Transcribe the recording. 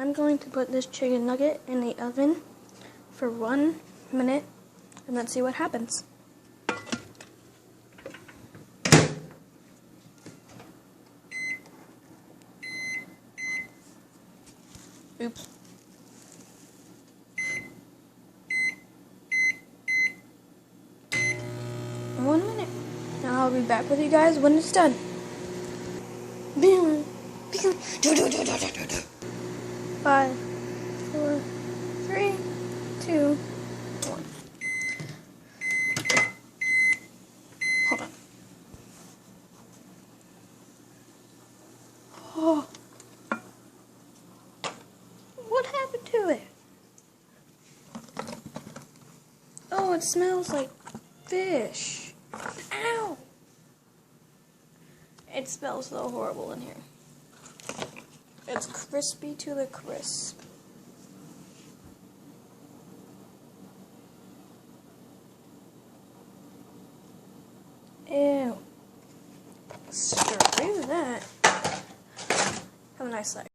I'm going to put this chicken nugget in the oven for 1 minute and let's see what happens. Oops. One minute. Now I'll be back with you guys when it's done. 5, 4, 3, 2, 1. Hold on. Oh. What happened to it? Oh, it smells like fish. Ow! It smells so horrible in here. It's crispy to the crisp. Ew. Screw that. Have a nice day.